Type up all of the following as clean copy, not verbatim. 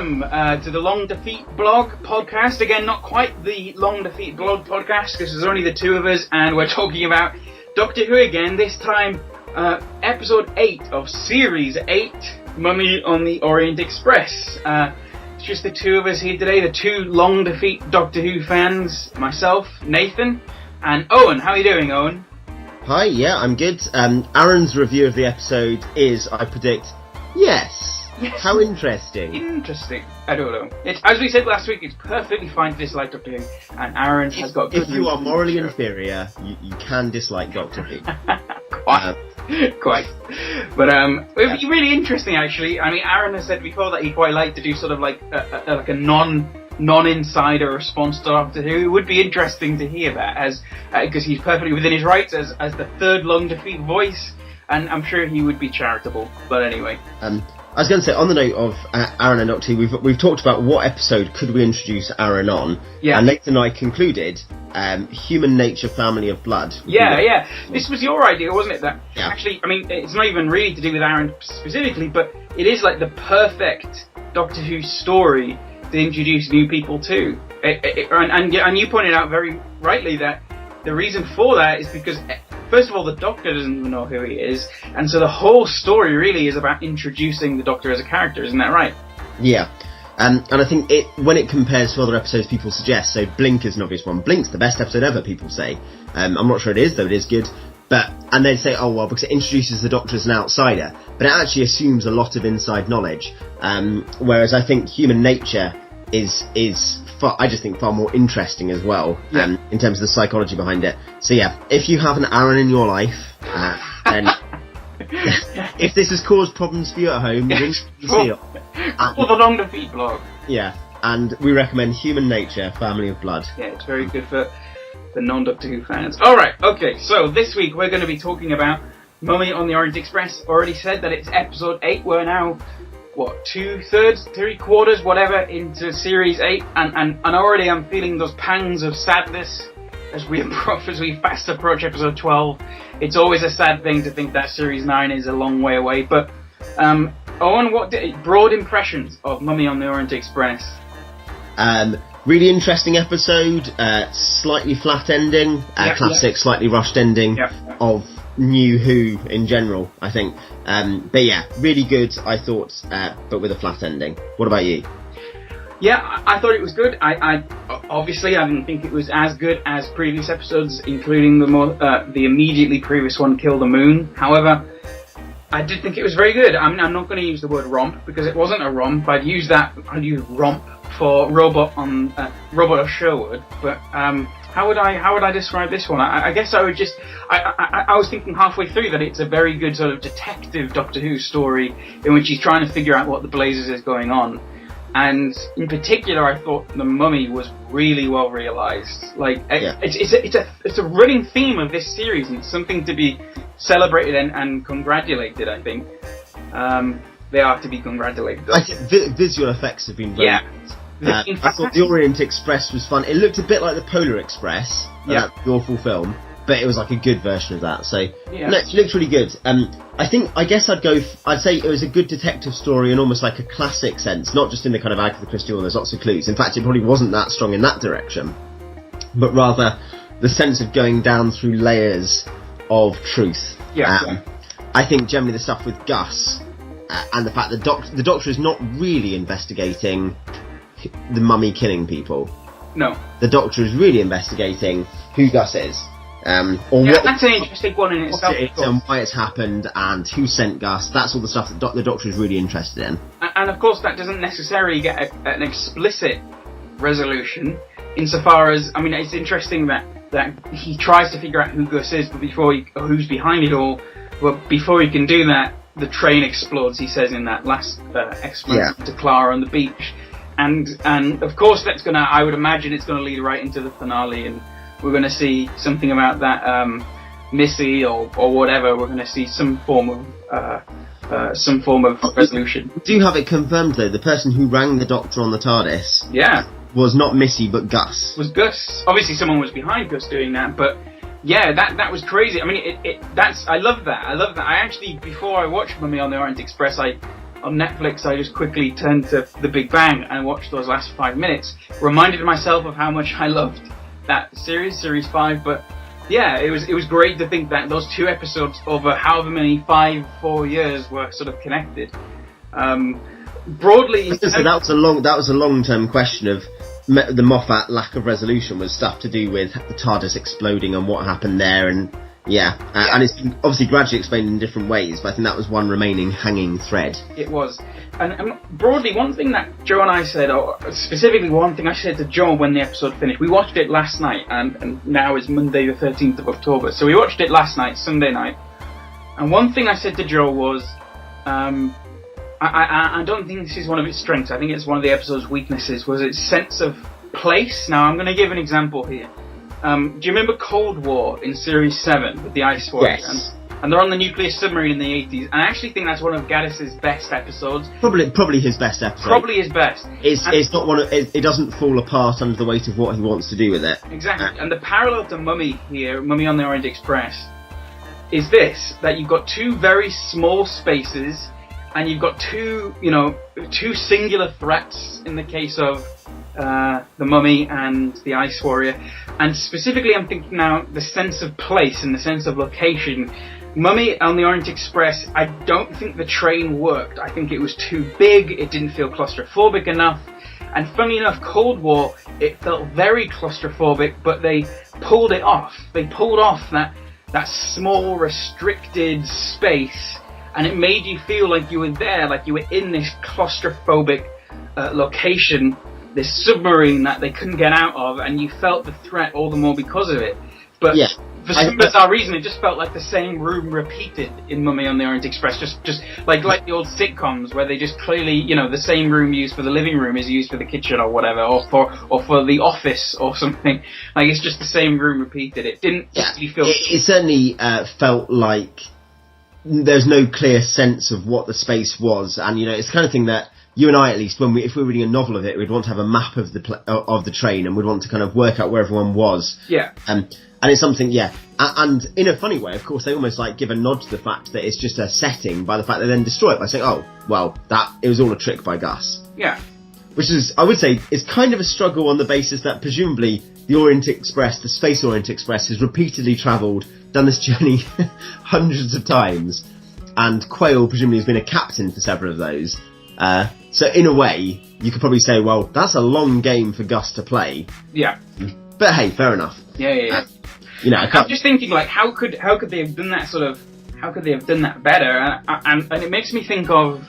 welcome to the Long Defeat Blog podcast. Again, not quite the Long Defeat Blog podcast, because there's only the two of us, and we're talking about Doctor Who again, this time episode 8 of Series 8, Mummy on the Orient Express. It's just the two of us here today, the two Long Defeat Doctor Who fans, myself, Nathan, and Owen. How are you doing, Owen? Hi, yeah, I'm good. Aaron's review of the episode is, I predict, yes. How interesting. Interesting. I don't know. As we said last week, it's perfectly fine to dislike Doctor Who, and Aaron has got good. If you are morally inferior, you can dislike Doctor Who. Quite. But it would be really interesting, actually. I mean, Aaron has said before that he'd quite like to do sort of like a non-insider response to Doctor Who. It would be interesting to hear that, as because he's perfectly within his rights as the third Long Defeat voice, and I'm sure he would be charitable. But anyway. I was going to say, on the note of Aaron and Doctor Who, we've talked about what episode could we introduce Aaron on, and Nathan and I concluded Human Nature, Family of Blood. Yeah. This was your idea, wasn't it? That actually, I mean, it's not even really to do with Aaron specifically, but it is like the perfect Doctor Who story to introduce new people to. And you pointed out very rightly that the reason for that is because, first of all, the Doctor doesn't even know who he is, and so the whole story really is about introducing the Doctor as a character, isn't that right? Yeah. And I think when it compares to other episodes people suggest, so Blink is an obvious one. Blink's the best episode ever, people say. I'm not sure it is, though it is good. And they say, oh, well, because it introduces the Doctor as an outsider. But it actually assumes a lot of inside knowledge. Whereas I think Human Nature is I just think far more interesting as well, in terms of the psychology behind it. So yeah, if you have an Aaron in your life, then if this has caused problems for you at home, for the Long Defeat Blog. Yeah, and we recommend Human Nature, Family of Blood. Yeah, it's very good for the non-Doctor Who fans. Alright, okay, so this week we're going to be talking about Mummy on the Orient Express. Already said that it's episode 8, we're now 2/3, 3/4, whatever, into Series 8, and already I'm feeling those pangs of sadness as we fast approach episode 12. It's always a sad thing to think that Series 9 is a long way away, but Owen, what broad impressions of Mummy on the Orient Express? Really interesting episode, slightly flat ending, classic slightly rushed ending of New Who in general, I think. But yeah, really good, I thought, but with a flat ending. What about you? Yeah, I thought it was good. I obviously I didn't think it was as good as previous episodes, including the immediately previous one, Kill the Moon. However, I did think it was very good. I mean, I'm not going to use the word romp because it wasn't a romp. I'd use romp for Robot of Sherwood, but how would I describe this one? I guess I would just I was thinking halfway through that it's a very good sort of detective Doctor Who story in which he's trying to figure out what the blazes is going on, and in particular I thought the Mummy was really well realised. Like it's a running theme of this series, and it's something to be celebrated and congratulated. I think they are to be congratulated. I think visual effects have been very good. I thought the Orient Express was fun. It looked a bit like the Polar Express, the awful film, but it was like a good version of that. So no, it looked really good. I guess I'd say it was a good detective story in almost like a classic sense, not just in the kind of Agatha Christie one. There's lots of clues. In fact, it probably wasn't that strong in that direction, but rather the sense of going down through layers of truth. I think generally the stuff with Gus and the fact that the Doctor is not really investigating the Mummy killing people. No. The Doctor is really investigating who Gus is. That's an interesting one in itself. And why it's happened and who sent Gus. That's all the stuff that the Doctor is really interested in. And of course that doesn't necessarily get an explicit resolution, insofar as, I mean, it's interesting that he tries to figure out who Gus is, but who's behind it all, but before he can do that, the train explodes, he says in that last explanation to Clara on the beach. And of course I would imagine it's gonna lead right into the finale, and we're gonna see something about that Missy or whatever. We're gonna see some form of resolution. We do have it confirmed though, the person who rang the Doctor on the TARDIS was not Missy but Gus. Was Gus. Obviously someone was behind Gus doing that, but yeah, that was crazy. I mean, I love that. I actually, before I watched Mummy on the Orient Express, I on Netflix, I just quickly turned to The Big Bang and watched those last 5 minutes. Reminded myself of how much I loved that series 5. But yeah, it was great to think that those 2 episodes over however many 4 years were sort of connected. Broadly, so that was a long-term question of the Moffat lack of resolution was stuff to do with the TARDIS exploding and what happened there, and and it's been obviously gradually explained in different ways, but I think that was one remaining hanging thread. It was. And broadly, one thing that Joe and I said, or specifically one thing I said to Joe when the episode finished, we watched it last night, and now is Monday the 13th of October, so we watched it last night, Sunday night, and one thing I said to Joe was, I don't think this is one of its strengths, I think it's one of the episode's weaknesses, was its sense of place. Now, I'm going to give an example here. Do you remember Cold War in Series 7 with the Ice Warriors? Yes. And they're on the nuclear submarine in the 80s, and I actually think that's one of Gaddis's best episodes. Probably his best episode. Probably his best. It's not one of, it doesn't fall apart under the weight of what he wants to do with it. Exactly. And the parallel to Mummy here, Mummy on the Orient Express, is this, that you've got 2 very small spaces, and you've got 2 singular threats in the case of the Mummy and the Ice Warrior. And specifically, I'm thinking now the sense of place and the sense of location. Mummy on the Orient Express, I don't think the train worked. I think it was too big, it didn't feel claustrophobic enough. And funny enough, Cold War, it felt very claustrophobic, but they pulled it off. They pulled off that small, restricted space, and it made you feel like you were there, like you were in this claustrophobic location, this submarine that they couldn't get out of, and you felt the threat all the more because of it. But for some bizarre reason, it just felt like the same room repeated in Mummy on the Orient Express, just like the old sitcoms where they just clearly, the same room used for the living room is used for the kitchen or whatever, or for the office or something. Like, it's just the same room repeated. It didn't actually feel... It certainly felt like there's no clear sense of what the space was, and it's the kind of thing that you and I, at least, if we were reading a novel of it, we'd want to have a map of the train, and we'd want to kind of work out where everyone was. Yeah. And it's something, and in a funny way, of course, they almost give a nod to the fact that it's just a setting by the fact they then destroy it by saying, oh, well, it was all a trick by Gus. Yeah. Which is, I would say, is kind of a struggle on the basis that presumably the Orient Express, the Space Orient Express, has repeatedly travelled, done this journey hundreds of times, and Quayle presumably has been a captain for several of those. So in a way, you could probably say, well, that's a long game for Gus to play. Yeah. But hey, fair enough. Yeah. I'm just thinking, how could they have done that how could they have done that better? And it makes me think of,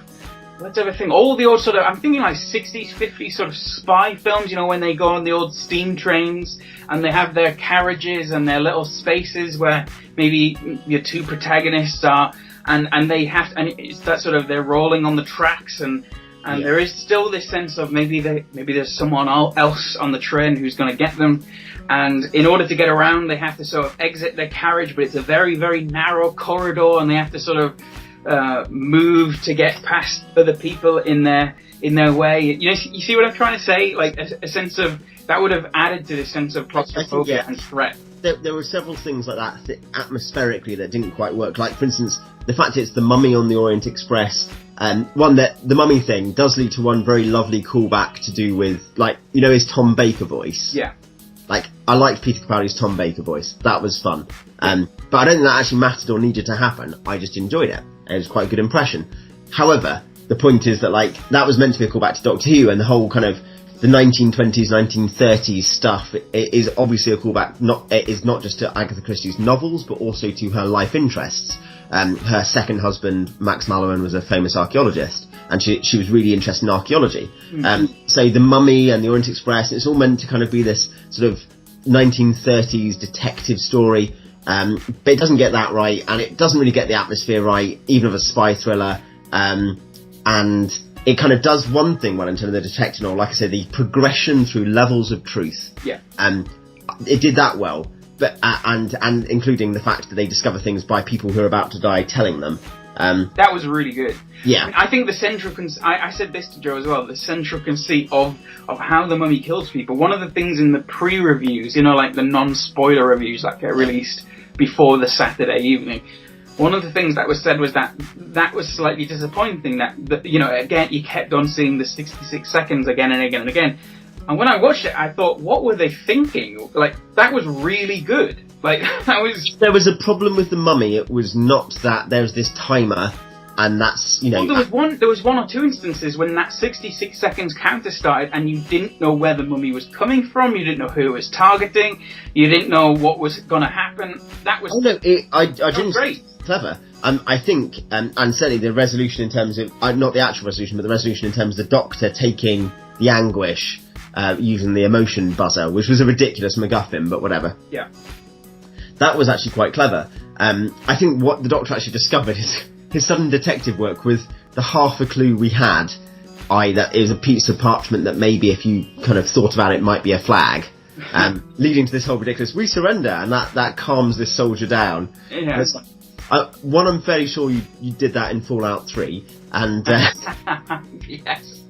let's have a think, all the old I'm thinking 60s, 50s sort of spy films, when they go on the old steam trains and they have their carriages and their little spaces where maybe your 2 protagonists are, and they have, and it's that they're rolling on the tracks, and there is still this sense of maybe there's someone else on the train who's going to get them, and in order to get around they have to exit their carriage, but it's a very, very narrow corridor, and they have to move to get past other people in their way. You see what I'm trying to say? Like a sense of that would have added to this sense of claustrophobia and threat. There were several things like that atmospherically that didn't quite work. Like, for instance, the fact it's the Mummy on the Orient Express, one that the Mummy thing does lead to one very lovely callback to do with, his Tom Baker voice. Yeah. I liked Peter Capaldi's Tom Baker voice. That was fun. But I don't think that actually mattered or needed to happen. I just enjoyed it. It was quite a good impression. However, the point is that, that was meant to be a callback to Doctor Who, and the whole kind of the 1920s, 1930s stuff is obviously a callback. It is not just to Agatha Christie's novels, but also to her life interests. Her second husband, Max Mallowan, was a famous archaeologist, and she was really interested in archaeology. Mm-hmm. So the Mummy and the Orient Express, it's all meant to kind of be this sort of 1930s detective story, but it doesn't get that right, and it doesn't really get the atmosphere right, even of a spy thriller, and it kind of does one thing well in terms of the detective novel, like I said, the progression through levels of truth. Yeah. It did that well, but and including the fact that they discover things by people who are about to die telling them. That was really good. Yeah. I think the central I said this to Joe as well, the central conceit of how the Mummy kills people. One of the things in the pre-reviews, the non-spoiler reviews that get released before the Saturday evening, one of the things that was said was that was slightly disappointing. That you know, again, you kept on seeing the 66 seconds again and again and again. And when I watched it, I thought, what were they thinking? Like, that was really good. Like, that was... There was a problem with The Mummy. It was not that there was this timer, and that's, you know... Well, there was one or two instances when that 66 seconds counter started, and you didn't know where the mummy was coming from, you didn't know who it was targeting, you didn't know what was going to happen. That was... Oh, no, I didn't... Great. Clever. I think, and certainly the resolution in terms of... not the actual resolution, but the resolution in terms of the Doctor taking the anguish... using the emotion buzzer, which was a ridiculous MacGuffin, but whatever. Yeah. That was actually quite clever. I think what the Doctor actually discovered is his sudden detective work with the half a clue we had, that it was a piece of parchment that maybe if you kind of thought about it might be a flag, leading to this whole ridiculous, we surrender, and that calms this soldier down. Yeah. One, I'm fairly sure you did that in Fallout 3, and... Yes.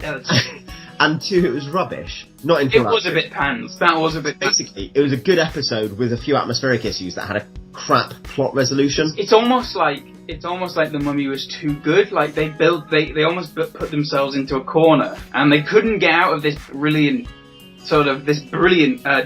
And two, it was rubbish. Not in Fallout 3. It was a bit pants. That was a bit... Basically, it was a good episode with a few atmospheric issues that had a crap plot resolution. It's almost like The Mummy was too good. Like, they almost put themselves into a corner, and they couldn't get out of this brilliant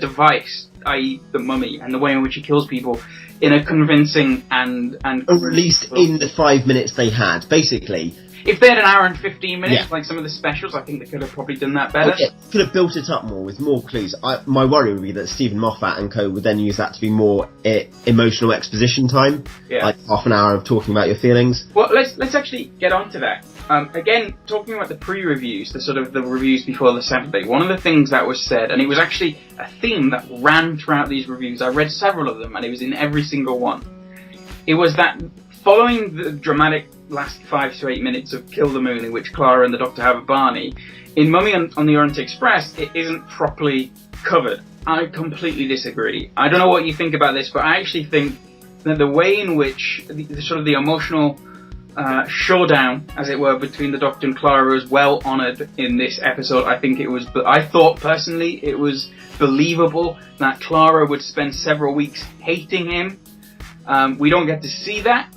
device, i.e. The Mummy, and the way in which he kills people, in a convincing and... Or at least in the 5 minutes they had. Basically... If they had an hour and 15 minutes, like some of the specials, I think they could have probably done that better. Okay. Could have built it up more with more clues. My worry would be that Stephen Moffat and co would then use that to be more emotional exposition time, like half an hour of talking about your feelings. Well, let's actually get on to that. Again, talking about the pre-reviews, the reviews before the Saturday, one of the things that was said, and it was actually a theme that ran throughout these reviews, I read several of them, and it was in every single one. It was that following the dramatic last 5 to 8 minutes of Kill the Moon, in which Clara and the Doctor have a Barney, in Mummy on the Orient Express, it isn't properly covered. I completely disagree. I don't know what you think about this, but I actually think that the way in which the emotional showdown, as it were, between the Doctor and Clara was well honoured in this episode. I thought personally it was believable that Clara would spend several weeks hating him. We don't get to see that.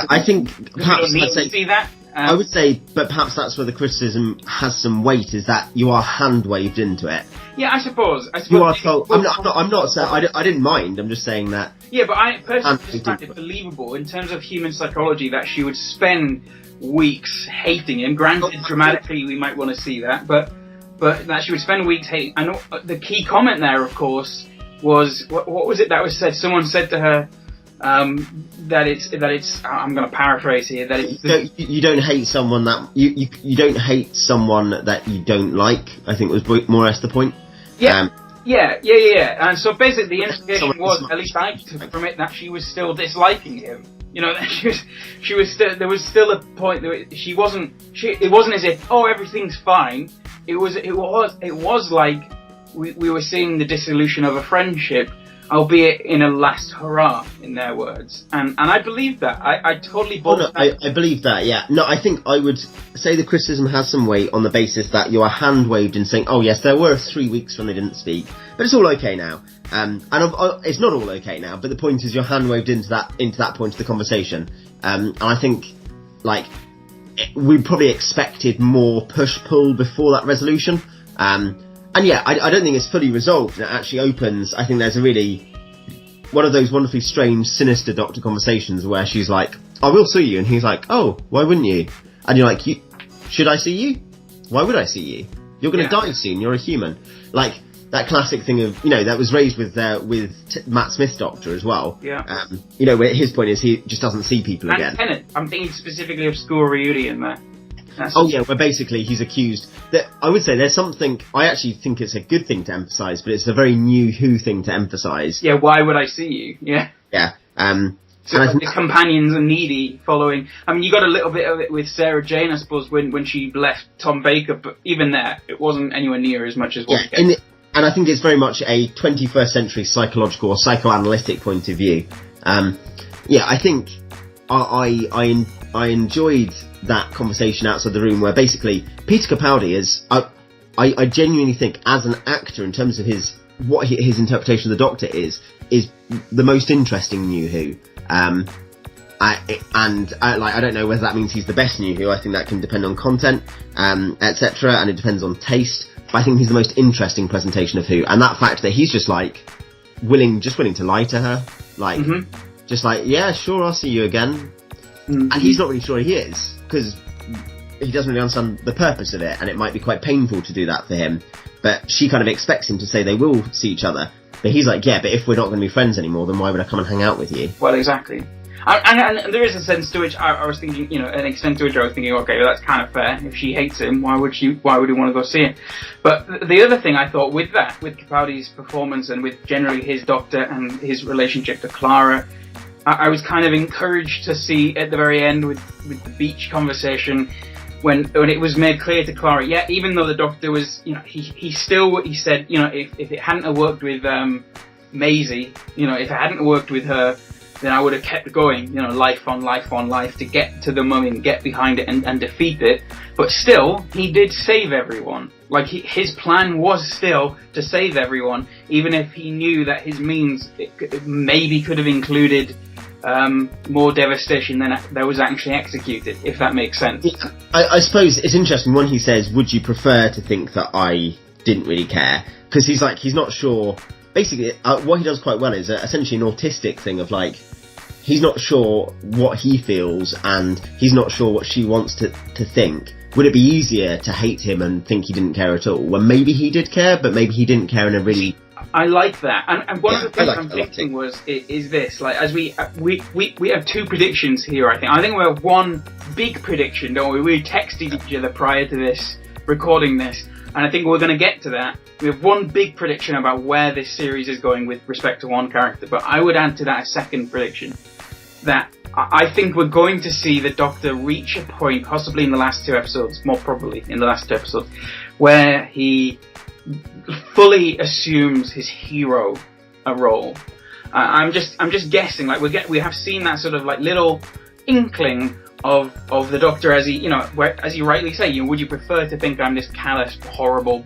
I think perhaps we don't need to see that. I would say, but perhaps that's where the criticism has some weight, is that you are hand-waved into it. Yeah, I suppose. You are told. I'm not saying I didn't mind. I'm just saying that. Yeah, but I personally just find it believable in terms of human psychology that she would spend weeks hating him. Granted, dramatically, we might want to see that, but that she would spend weeks hating. I know the key comment there, of course, was what was it that was said? Someone said to her. That it's. I'm going to paraphrase here. You don't hate someone that you don't hate someone that you don't like. I think was more or less the point. Yeah. Yeah. And so basically, the implication was, at least I took from it, that she was still disliking him. You know, she was still. There was still a point that it wasn't as if everything's fine. It was like we were seeing the dissolution of a friendship. Albeit in a last hurrah, in their words. And I believe that. I totally bought that. I believe that, yeah. No, I think I would say the criticism has some weight on the basis that you are hand-waved in saying, oh yes, there were 3 weeks when they didn't speak, but it's all okay now. And it's not all okay now, but the point is you're hand-waved into that point of the conversation. And I think, we probably expected more push-pull before that resolution. And yeah, I don't think it's fully resolved, and it actually opens. I think there's a really one of those wonderfully strange, sinister Doctor conversations where she's like, I will see you, and he's like, oh, why wouldn't you? And you're like, should I see you? Why would I see you? You're going to die soon, you're a human. Like, that classic thing of, that was raised with Matt Smith's Doctor as well. Yeah. Where his point is he just doesn't see people again. Tennant. I'm thinking specifically of School Reunion there. Where basically he's accused. That I would say there's something. I actually think it's a good thing to emphasise, but it's a very new Who thing to emphasise. Yeah, why would I see you? Yeah. Yeah. So the companions are needy following. I mean, you got a little bit of it with Sarah Jane, I suppose, when she left Tom Baker, but even there, it wasn't anywhere near as much as what. Yeah, and I think it's very much a 21st century psychological or psychoanalytic point of view. I think I enjoyed that conversation outside the room where basically Peter Capaldi is, I genuinely think as an actor in terms of his interpretation of the Doctor is the most interesting New Who. I don't know whether that means he's the best New Who. I think that can depend on content, etc., and it depends on taste. But I think he's the most interesting presentation of Who, and that fact that he's just like willing to lie to her, like just like, yeah, sure, I'll see you again, and he's not really sure he is, because he doesn't really understand the purpose of it, and it might be quite painful to do that for him. But she kind of expects him to say they will see each other. But he's like, yeah, but if we're not going to be friends anymore, then why would I come and hang out with you? Well, exactly. And there is a sense to which I was thinking, an extent to which I was thinking, okay, well, that's kind of fair. If she hates him, why would he want to go see it? But the other thing I thought with Capaldi's performance and with generally his doctor and his relationship to Clara, I was kind of encouraged to see at the very end with the beach conversation, when it was made clear to Clara, yeah, even though the doctor was, he said, if it hadn't have worked with Maisie, if it hadn't worked with her, then I would have kept going, life on life on life to get to the mummy and get behind it and defeat it. But still, he did save everyone. Like, his plan was still to save everyone, even if he knew that his means maybe could have included more devastation than that was actually executed, if that makes sense. I suppose it's interesting when he says, would you prefer to think that I didn't really care? Because he's not sure. Basically, what he does quite well is essentially an autistic thing of like, he's not sure what he feels and he's not sure what she wants to think. Would it be easier to hate him and think he didn't care at all, when maybe he did care, but maybe he didn't care in a really... I like that, and one of the things I'm thinking is this, like, as we have two predictions here, I think we have one big prediction, don't we? We texted each other prior to this, recording this, and I think we're going to get to that. We have one big prediction about where this series is going with respect to one character, but I would add to that a second prediction, that I think we're going to see the Doctor reach a point, possibly in the last two episodes, more probably in the last two episodes, where he fully assumes his hero role. I'm just guessing. Like we have seen that sort of like little inkling of the Doctor as he, as you rightly say, would you prefer to think I'm this callous, horrible,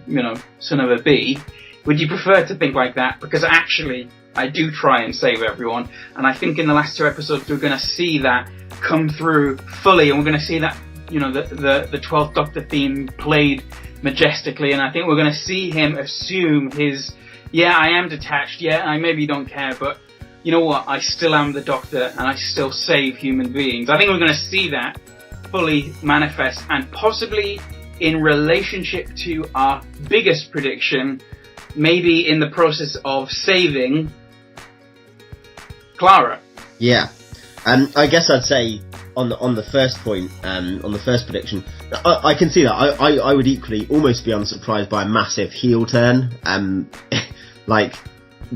son of a bee? Would you prefer to think like that? Because actually, I do try and save everyone, and I think in the last two episodes we're going to see that come through fully, and we're going to see that, the 12th Doctor theme played majestically, and I think we're going to see him assume his, I am detached, I maybe don't care, but you know what, I still am the Doctor, and I still save human beings. I think we're going to see that fully manifest, and possibly in relationship to our biggest prediction, maybe in the process of saving Clara. Yeah. I guess I'd say on the first point, on the first prediction, I can see that. I would equally almost be unsurprised by a massive heel turn. Like,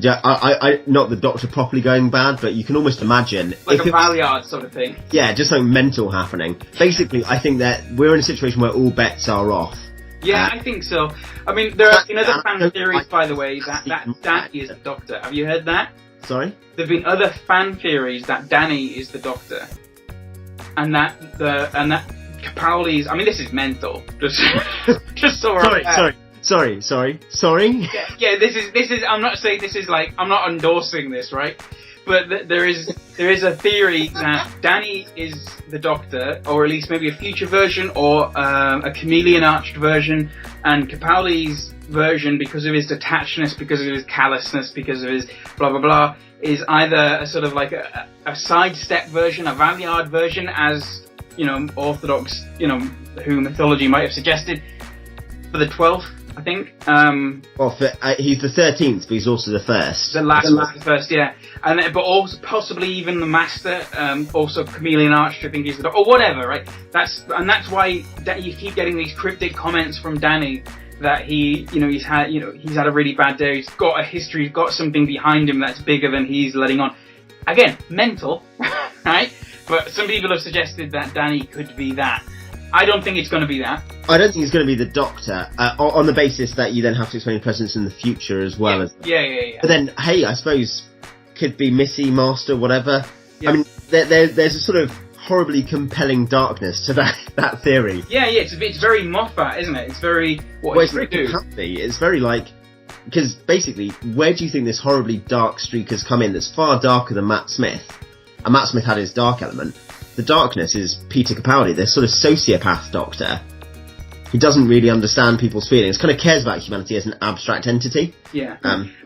I not the Doctor properly going bad, but you can almost imagine like a Valiard sort of thing. Yeah, just something mental happening. Basically, I think that we're in a situation where all bets are off. Yeah, I think so. I mean, there are other fan theories, by the way, that Danny is the Doctor. Have you heard that? Sorry? There have been other fan theories that Danny is the Doctor, and that Capaldi's. I mean, this is mental. Just so Sorry. Yeah. This is. I'm not saying this is like. I'm not endorsing this, right? But there is a theory that Danny is the Doctor, or at least maybe a future version, or a chameleon-arched version, and Capaldi's version, because of his detachedness, because of his callousness, because of his blah blah blah, is either a sort of like a sidestep version, a Valiard version, as Orthodox Who mythology might have suggested, for the 12th. I think. Well, he's the 13th, but he's also the first. The last first, yeah. But also possibly even the Master, also Chameleon Archer, I think he's the, or whatever, right? That's why you keep getting these cryptic comments from Danny that he's had a really bad day. He's got a history, he's got something behind him that's bigger than he's letting on. Again, mental, right? But some people have suggested that Danny could be that. I don't think it's going to be that. I don't think it's going to be the Doctor, on the basis that you then have to explain presence in the future as well. Yeah. But then, hey, I suppose, could be Missy, Master, whatever. Yeah. I mean, there's a sort of horribly compelling darkness to that theory. Yeah, it's very Moffat, isn't it? It's very... it's very happy. It's very like... Because basically, where do you think this horribly dark streak has come in that's far darker than Matt Smith? and Matt Smith had his dark element. The darkness is Peter Capaldi, this sort of sociopath doctor who doesn't really understand people's feelings, kind of cares about humanity as an abstract entity. Yeah.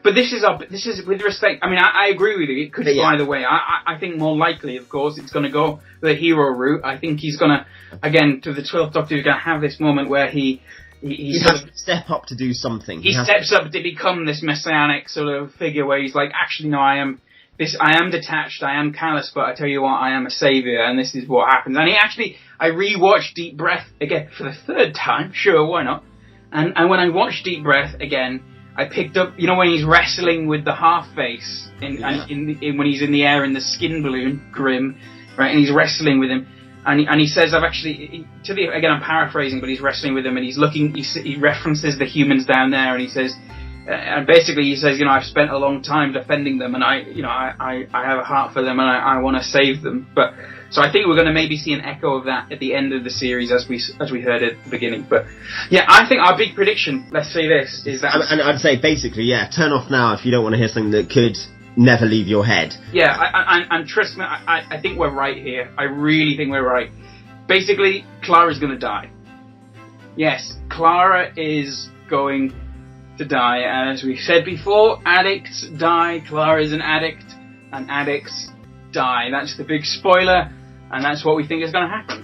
But this is with respect. I mean, I agree with you. It could go either way. I think more likely, of course, it's going to go the hero route. I think he's going to, again, to the 12th Doctor, he's going to have this moment where he has to step up to do something. He steps up to become this messianic sort of figure where he's like, actually, no, I am detached, I am callous, but I tell you what, I am a saviour, and this is what happens. And I rewatched Deep Breath again for the 3rd time, sure, why not? And when I watched Deep Breath again, I picked up, when he's wrestling with the half-face, when he's in the air in the skin balloon, Grim, right, and he's wrestling with him, and he says, again I'm paraphrasing, but he's wrestling with him, and he references the humans down there, and he says, and basically he says, I've spent a long time defending them, and I have a heart for them, and I want to save them. But so I think we're going to maybe see an echo of that at the end of the series, as we heard at the beginning. But yeah, I think our big prediction, let's say this, is that, and I'd say basically, turn off now if you don't want to hear something that could never leave your head. Yeah, and trust me, I think we're right here. I really think we're right. Basically, Clara's going to die. Yes, Clara is going to die. As we said before, addicts die. Clara's an addict, and addicts die. That's the big spoiler, and that's what we think is going to happen.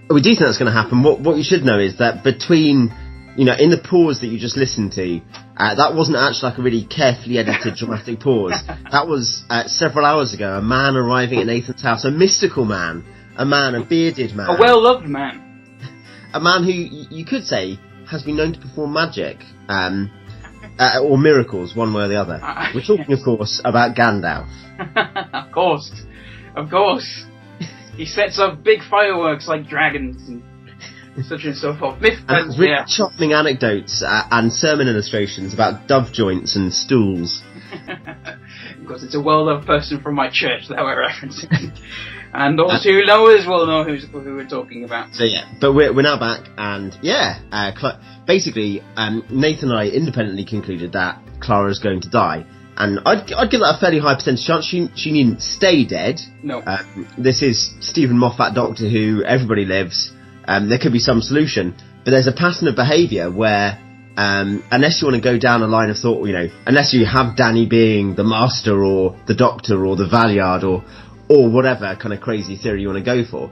We do think that's going to happen. What you should know is that between, in the pause that you just listened to, that wasn't actually like a really carefully edited dramatic pause. That was several hours ago, a man arriving at Nathan's house, a mystical man, a bearded man. A well-loved man. A man who, you could say, has been known to perform magic, or miracles, one way or the other. We're talking, of course, about Gandalf. Of course. He sets off big fireworks like dragons and such and so forth. And really charming anecdotes and sermon illustrations about dove joints and stools. Because it's a well-loved person from my church that we're referencing. And those who know us will know who we're talking about. So but we're now back, and basically, Nathan and I independently concluded that Clara's going to die, and I'd give that a fairly high percentage chance. She needn't stay dead. No. This is Stephen Moffat Doctor Who. Everybody lives. There could be some solution, but there's a pattern of behaviour where, unless you want to go down a line of thought, unless you have Danny being the Master or the Doctor or the Valiard or whatever kind of crazy theory you want to go for,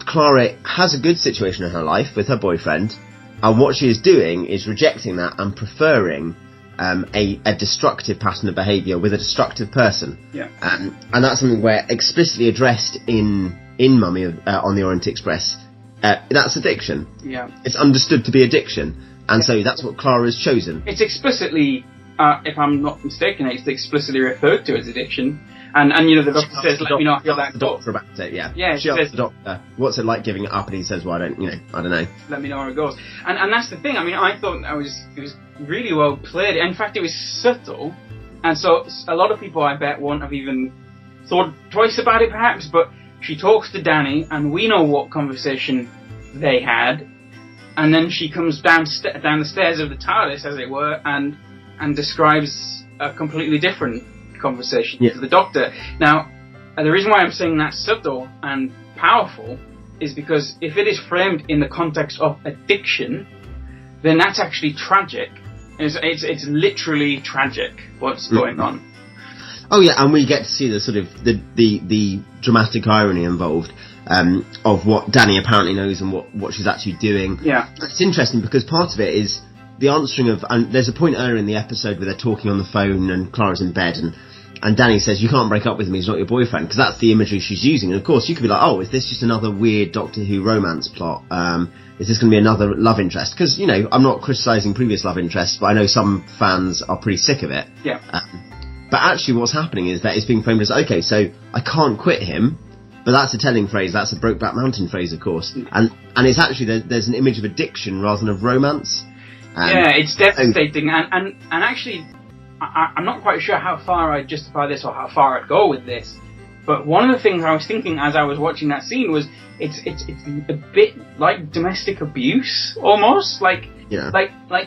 Clara has a good situation in her life with her boyfriend, and what she is doing is rejecting that and preferring a destructive pattern of behaviour with a destructive person. Yeah. And that's something where explicitly addressed in Mummy on the Orient Express. That's addiction. Yeah. It's understood to be addiction, and so that's what Clara has chosen. It's explicitly, if I'm not mistaken, it's explicitly referred to as addiction. And the doctor says, let me know how that goes. The doctor about it, yeah. Yeah, she asks the doctor, what's it like giving it up? And he says, well, I don't know. Let me know how it goes. And that's the thing. I mean, I thought it was really well played. In fact, it was subtle. And so a lot of people, I bet, won't have even thought twice about it, perhaps. But she talks to Danny, and we know what conversation they had. And then she comes down the stairs of the TARDIS, as it were, and describes a completely different conversation to the Doctor. Now, the reason why I'm saying that's subtle and powerful is because if it is framed in the context of addiction, then that's actually tragic. It's literally tragic what's going on. Oh yeah, and we get to see the sort of the dramatic irony involved of what Danny apparently knows and what she's actually doing. Yeah, it's interesting because part of it is the answering of, and there's a point earlier in the episode where they're talking on the phone and Clara's in bed and Danny says, you can't break up with him, he's not your boyfriend, because that's the imagery she's using. And of course you could be like, oh, is this just another weird Doctor Who romance plot? Is this going to be another love interest? Because, I'm not criticising previous love interests, but I know some fans are pretty sick of it. Yeah. But actually what's happening is that it's being framed as, okay, so I can't quit him, but that's a telling phrase, that's a Brokeback Mountain phrase, of course. And it's actually, there's an image of addiction rather than of romance. Yeah, it's devastating, and actually, I'm not quite sure how far I'd justify this or how far I'd go with this, but one of the things I was thinking as I was watching that scene was, it's a bit like domestic abuse, almost, like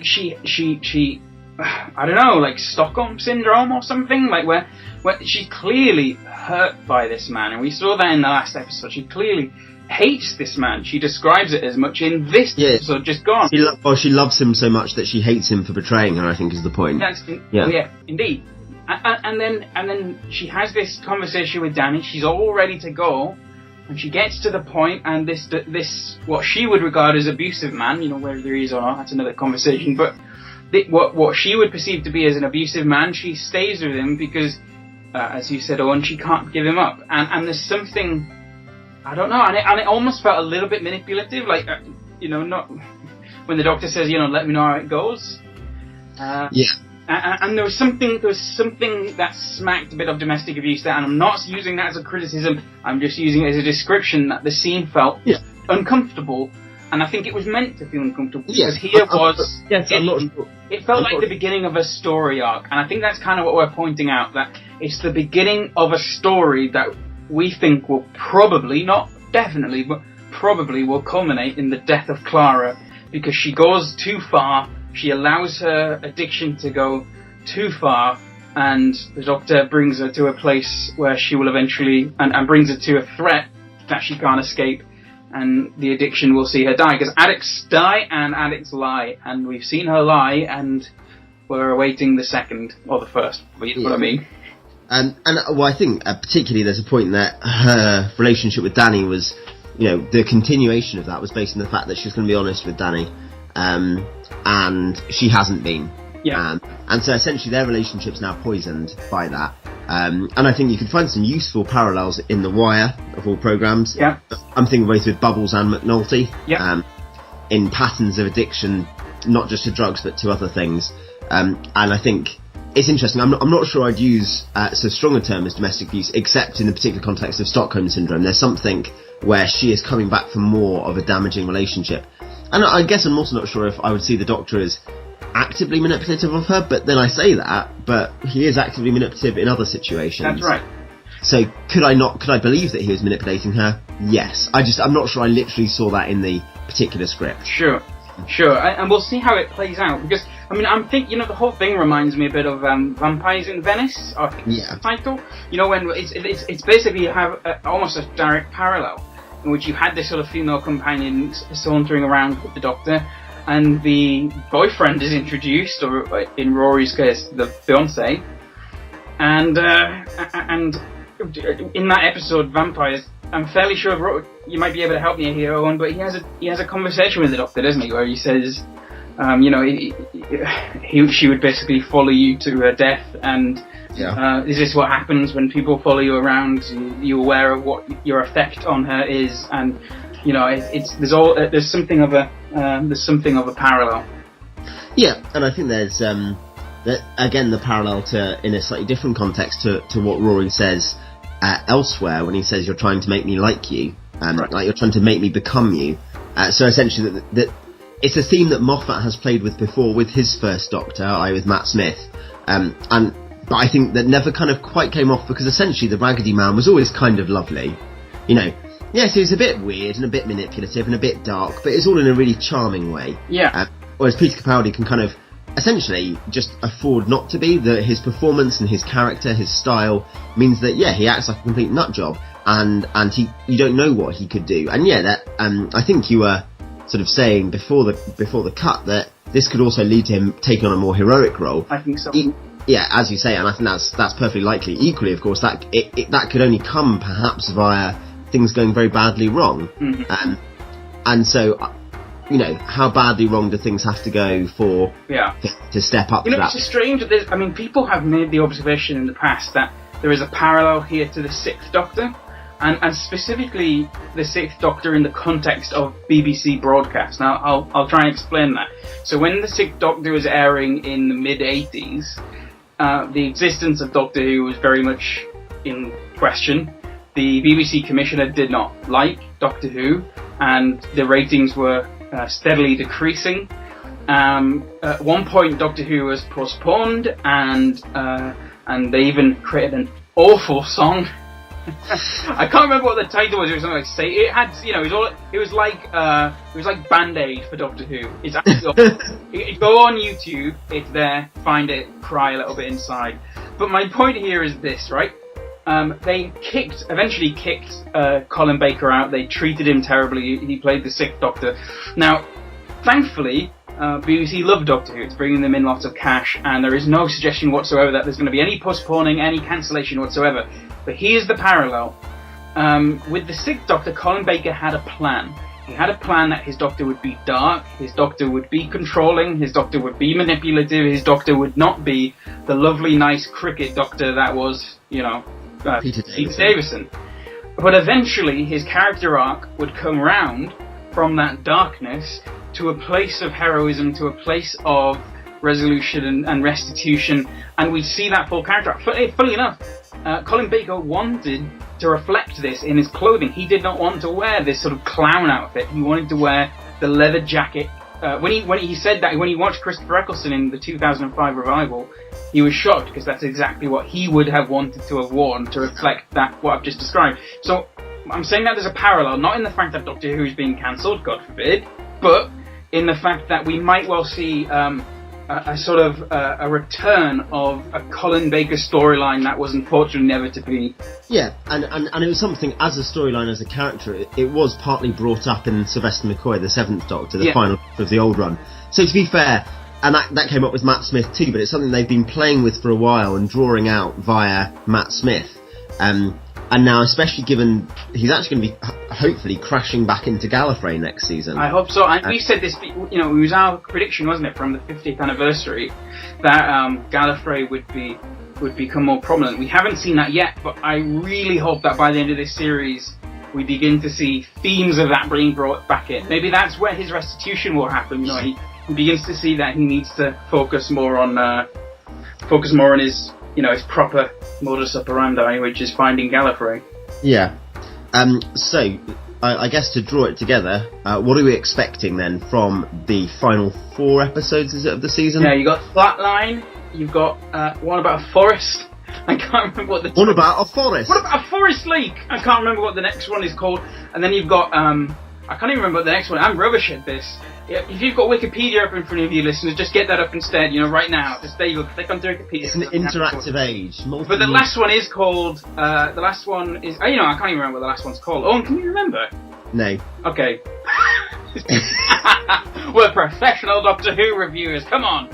she I don't know, like Stockholm syndrome or something, like where she's clearly hurt by this man, and we saw that in the last episode. She clearly hates this man. She describes it as much in this episode just gone. She loves him so much that she hates him for betraying her, I think is the point. Yeah, indeed. And then she has this conversation with Danny. She's all ready to go, and she gets to the point, and this what she would regard as abusive man, whether he is or not, that's another conversation, but what she would perceive to be as an abusive man, she stays with him because, as you said, Owen, she can't give him up. And there's something, I don't know, and it almost felt a little bit manipulative, like, not when the doctor says, let me know how it goes. And there was something that smacked a bit of domestic abuse there, and I'm not using that as a criticism, I'm just using it as a description that the scene felt uncomfortable, and I think it was meant to feel uncomfortable, because it felt like the beginning of a story arc, and I think that's kind of what we're pointing out, that it's the beginning of a story that we think will probably, not definitely, but probably will culminate in the death of Clara, because she goes too far. She allows her addiction to go too far, and the doctor brings her to a place where she will eventually, and brings her to a threat that she can't escape, and the addiction will see her die, because addicts die and addicts lie, and we've seen her lie, and we're awaiting the second, or the first, you know what I mean? I think particularly there's a point that her relationship with Danny was, the continuation of that was based on the fact that she was going to be honest with Danny, and she hasn't been. And so essentially their relationship's now poisoned by that. And I think you can find some useful parallels in The Wire, of all programmes. I'm thinking both with Bubbles and McNulty. In patterns of addiction, not just to drugs, but to other things. And I think it's interesting. I'm not sure I'd use so strong a term as domestic abuse, except in the particular context of Stockholm Syndrome. There's something where she is coming back for more of a damaging relationship. And I guess I'm also not sure if I would see the Doctor as actively manipulative of her, but then I say that, but he is actively manipulative in other situations. That's right. So could I believe that he was manipulating her? Yes. I'm not sure I literally saw that in the particular script. Sure. And we'll see how it plays out, because, I'm thinking, the whole thing reminds me a bit of Vampires in Venice, I think it's the title. When it's basically you have almost a direct parallel, in which you had this sort of female companion sauntering around with the Doctor, and the boyfriend is introduced, or in Rory's case, the fiancé, and in that episode, Vampires, I'm fairly sure you might be able to help me here, Owen, but he has a conversation with the Doctor, doesn't he, where he says, she would basically follow you to her death, and is this what happens when people follow you around? You're aware of what your effect on her is, and there's something of a parallel. Yeah, and I think there's again the parallel to, in a slightly different context, to what Rory says elsewhere when he says you're trying to make me like you, like you're trying to make me become you. So essentially that it's a theme that Moffat has played with before with his first Doctor, with Matt Smith, but I think that never kind of quite came off, because essentially the Raggedy Man was always kind of lovely. Yes, he was a bit weird and a bit manipulative and a bit dark, but it's all in a really charming way. Whereas Peter Capaldi can kind of essentially just afford not to be. His performance and his character, his style, means that he acts like a complete nut job, and you don't know what he could do. And I think you were sort of saying before the cut that this could also lead to him taking on a more heroic role. I think so. As you say, and I think that's perfectly likely. Equally, of course, that could only come perhaps via things going very badly wrong. Mm-hmm. And so, how badly wrong do things have to go for to step up to that? It's strange that people have made the observation in the past that there is a parallel here to the Sixth Doctor, and specifically the Sixth Doctor in the context of BBC broadcasts. Now, I'll try and explain that. So when the Sixth Doctor was airing in the mid-80s, the existence of Doctor Who was very much in question. The BBC Commissioner did not like Doctor Who, and the ratings were steadily decreasing. At one point, Doctor Who was postponed, and they even created an awful song I can't remember what the title was. It was something like "Say." It had, it was like Band-Aid for Doctor Who. It's actually go on YouTube. It's there. Find it. Cry a little bit inside. But my point here is this, right? They eventually kicked Colin Baker out. They treated him terribly. He played the Sixth Doctor. Now, thankfully, BBC love Doctor Who. It's bringing them in lots of cash, and there is no suggestion whatsoever that there's going to be any postponing, any cancellation whatsoever. But here's the parallel. With the Sixth Doctor, Colin Baker had a plan. He had a plan that his Doctor would be dark, his Doctor would be controlling, his Doctor would be manipulative, his Doctor would not be the lovely, nice cricket Doctor that was, Peter Davison. But eventually his character arc would come round from that darkness to a place of heroism, to a place of resolution and restitution, and we see that full character arc. Funny enough, Colin Baker wanted to reflect this in his clothing. He did not want to wear this sort of clown outfit. He wanted to wear the leather jacket. When he said that, when he watched Christopher Eccleston in the 2005 revival, he was shocked because that's exactly what he would have wanted to have worn to reflect what I've just described. So I'm saying that there's a parallel, not in the fact that Doctor Who is being cancelled, God forbid, but in the fact that we might well see a return of a Colin Baker storyline that was unfortunately never to be. Yeah, and it was something, as a storyline, as a character, it was partly brought up in Sylvester McCoy, the Seventh Doctor, the final of the old run. So to be fair, and that came up with Matt Smith too, but it's something they've been playing with for a while and drawing out via Matt Smith. And now, especially given he's actually going to be hopefully crashing back into Gallifrey next season. I hope so. And we said this, it was our prediction, wasn't it, from the 50th anniversary, that Gallifrey would become more prominent. We haven't seen that yet, but I really hope that by the end of this series, we begin to see themes of that being brought back in. Maybe that's where his restitution will happen. He begins to see that he needs to focus more on his his proper modus operandi, which is finding Gallifrey. Yeah. So, I guess to draw it together, what are we expecting then from the final 4 episodes, is it, of the season? Yeah, you got Flatline, you've got one about a forest. I can't remember what the... What about a forest? What about a forest leak? I can't remember what the next one is called. And then you've got... I can't even remember what the next one... I'm rubbish at this. If you've got Wikipedia up in front of you, listeners, just get that up instead, right now. Just there you go, click onto Wikipedia. It's an interactive age. But the last one is called... I can't even remember what the last one's called. Owen, can you remember? No. Okay. We're professional Doctor Who reviewers, come on!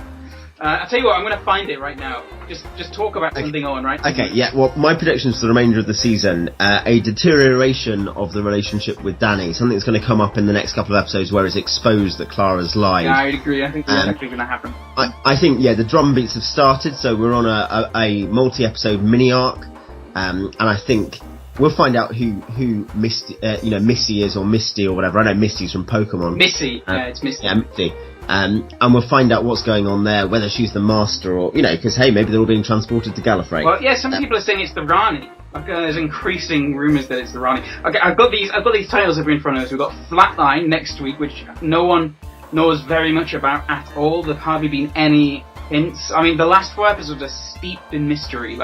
I'll tell you what, I'm going to find it right now. Just talk about something, Owen, right? Okay, yeah, well, my predictions for the remainder of the season, a deterioration of the relationship with Danny, something that's going to come up in the next couple of episodes where it's exposed that Clara's lied. Yeah, I'd agree, I think that's actually going to happen. I think, the drum beats have started, so we're on a multi-episode mini-arc, and I think we'll find out who Misty, Missy is, or Misty, or whatever. I know Misty's from Pokemon. Missy, it's Misty. Yeah, Misty. And we'll find out what's going on there, whether she's the master or, because, hey, maybe they're all being transported to Gallifrey. Well, yeah, some people are saying it's the Rani. There's increasing rumours that it's the Rani. Okay, I've got these titles up in front of us. We've got Flatline next week, which no one knows very much about at all. There've hardly been any hints. I mean, the last 4 episodes are steeped in mystery.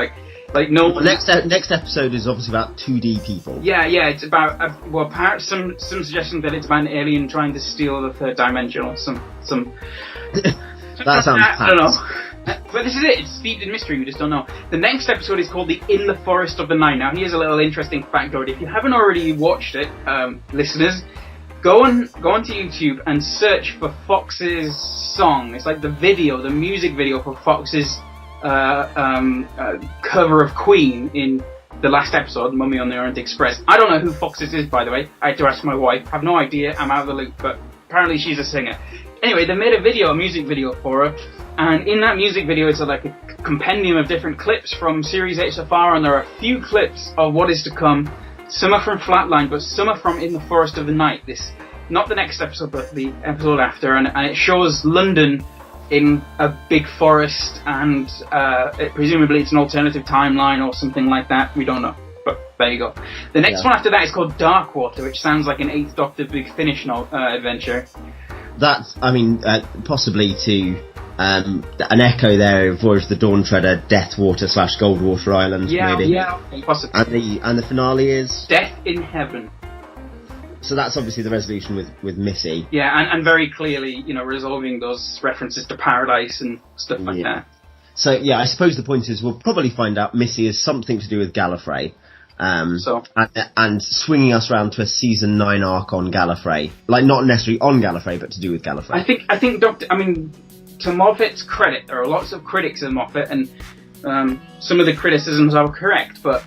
No. Next episode is obviously about 2D people. Yeah, it's about some suggestion that it's about an alien trying to steal the third dimension or some. That sounds. I don't know. But this is it. It's steeped in mystery. We just don't know. The next episode is called the In the Forest of the Night. Now, here's a little interesting factoid. If you haven't already watched it, listeners, go onto YouTube and search for Fox's song. It's like the music video for Fox's cover of Queen in the last episode, Mummy on the Orient Express. I don't know who Foxes is, by the way. I had to ask my wife. I have no idea. I'm out of the loop, but apparently she's a singer. Anyway, they made a music video for her, and in that music video it's like a compendium of different clips from Series 8 so far, and there are a few clips of what is to come. Some are from Flatline, but some are from In the Forest of the Night. Not the next episode, but the episode after, and it shows London in a big forest, and presumably it's an alternative timeline or something like that. We don't know, but there you go. The next one after that is called Darkwater, which sounds like an 8th Doctor Big Finish adventure. That's, possibly to an echo there of Voyage of the Dawn Treader, Deathwater / Goldwater Island, maybe. Yeah, possibly. And the finale is Death in Heaven. So that's obviously the resolution with Missy. Yeah, and very clearly, resolving those references to paradise and stuff like that. So yeah, I suppose the point is we'll probably find out Missy has something to do with Gallifrey. And swinging us around to a season 9 arc on Gallifrey, like not necessarily on Gallifrey, but to do with Gallifrey. I think to Moffat's credit, there are lots of critics of Moffat, and some of the criticisms are correct. But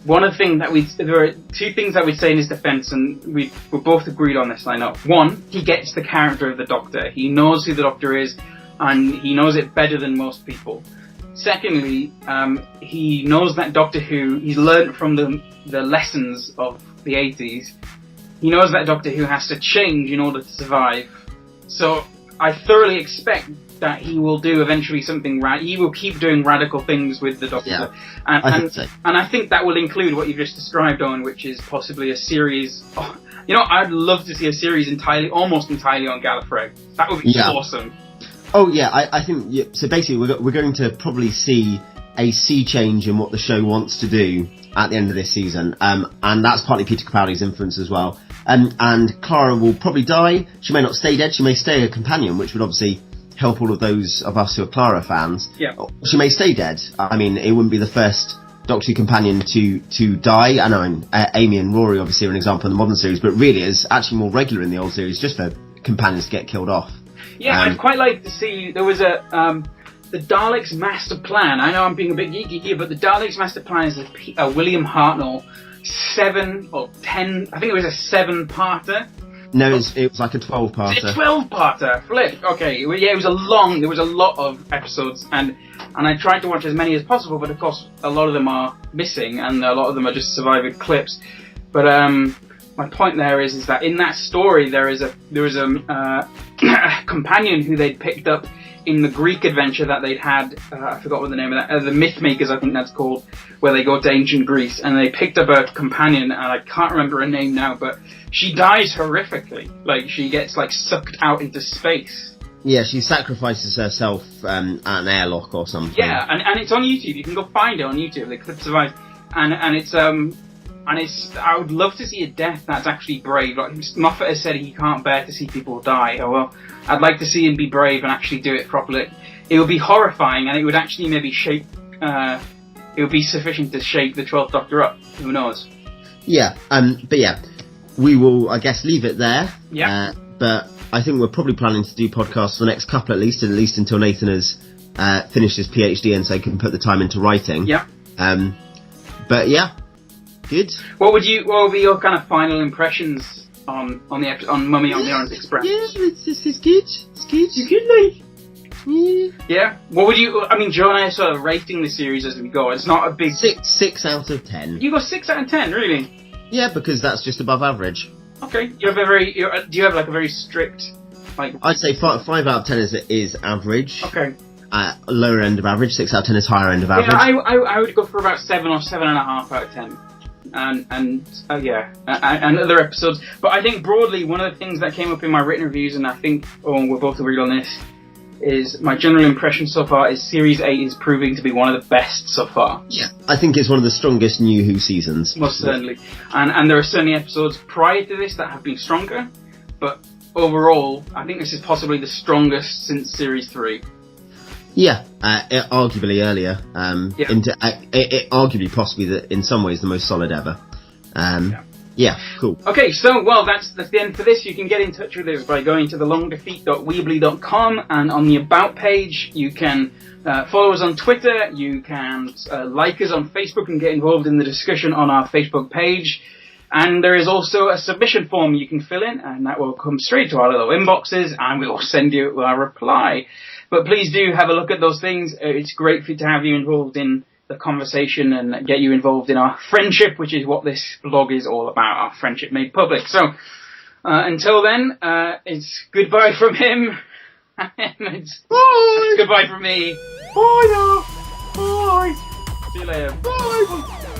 one of the things there are two things that we'd say in his defence, and we're both agreed on this line up. One, he gets the character of the Doctor. He knows who the Doctor is, and he knows it better than most people. Secondly, he knows that Doctor Who, he's learned from the lessons of the 80s, he knows that Doctor Who has to change in order to survive. So I thoroughly expect that he will do eventually something he will keep doing radical things with the Doctor. Yeah, and I think that will include what you've just described, Owen, which is possibly a series. I'd love to see a series almost entirely on Gallifrey. That would be awesome. Oh yeah, I think so. Basically, we're going to probably see a sea change in what the show wants to do at the end of this season, and that's partly Peter Capaldi's influence as well. And Clara will probably die. She may not stay dead. She may stay a companion, which would obviously help all of those of us who are Clara fans. Yeah. She may stay dead. I mean, it wouldn't be the first Doctor Who companion to die. I know Amy and Rory obviously are an example in the modern series, but really is actually more regular in the old series, just for companions to get killed off. Yeah, I'd quite like to see, there was the Daleks' master plan. I know I'm being a bit geeky here, but the Daleks' master plan is a William Hartnell 7 or 10, I think it was a 7-parter. No, it was like a 12-parter. It's a 12-parter, flip. Okay, yeah, there was a lot of episodes, and I tried to watch as many as possible, but of course a lot of them are missing, and a lot of them are just survivor clips. But my point there is that in that story there was a companion who they'd picked up in the Greek adventure that they'd had. I forgot what the name of that. The Mythmakers, I think that's called, where they go to ancient Greece, and they picked up a companion, and I can't remember her name now, but she dies horrifically. Like, she gets sucked out into space. Yeah, she sacrifices herself at an airlock or something. Yeah, and it's on YouTube. You can go find it on YouTube. The clip survives, and it's I would love to see a death that's actually brave. Like Moffat has said, he can't bear to see people die. Oh well, I'd like to see him be brave and actually do it properly. It would be horrifying, and it would actually maybe shape. It would be sufficient to shake the 12th Doctor up. Who knows? Yeah, but yeah, we will, I guess, leave it there. Yeah. But I think we're probably planning to do podcasts for the next couple at least until Nathan has finished his PhD and so he can put the time into writing. Yeah. But yeah. Good. What would be your kind of final impressions on Mummy on the Orient Express? Yeah, it's good. It's good. You good, like? Yeah. Yeah. What would you? I mean, Joe and I are sort of rating the series as we go. It's not a big 6 out of 10. You go 6 out of 10, really? Yeah, because that's just above average. Okay. Do you have a very strict like? I'd say 5 out of 10 is average. Okay. Lower end of average. 6 out of 10 is higher end of average. Yeah, I would go for about 7 or 7.5 out of 10. And other episodes. But I think broadly, one of the things that came up in my written reviews, and I think we're both agreed on this, is my general impression so far is Series 8 is proving to be one of the best so far. Yeah, I think it's one of the strongest New Who seasons. Most certainly. And there are certainly episodes prior to this that have been stronger, but overall, I think this is possibly the strongest since Series 3. Yeah, arguably earlier. Arguably possibly in some ways the most solid ever. Yeah, cool. Okay, so, that's the end for this. You can get in touch with us by going to thelongdefeat.weebly.com, and on the About page, you can follow us on Twitter, you can like us on Facebook and get involved in the discussion on our Facebook page. And there is also a submission form you can fill in, and that will come straight to our little inboxes, and we will send you our reply. But please do have a look at those things. It's great to have you involved in the conversation and get you involved in our friendship, which is what this blog is all about, our friendship made public. So, until then, it's goodbye from him. It's goodbye from me. Bye now. Bye. See you later. Bye.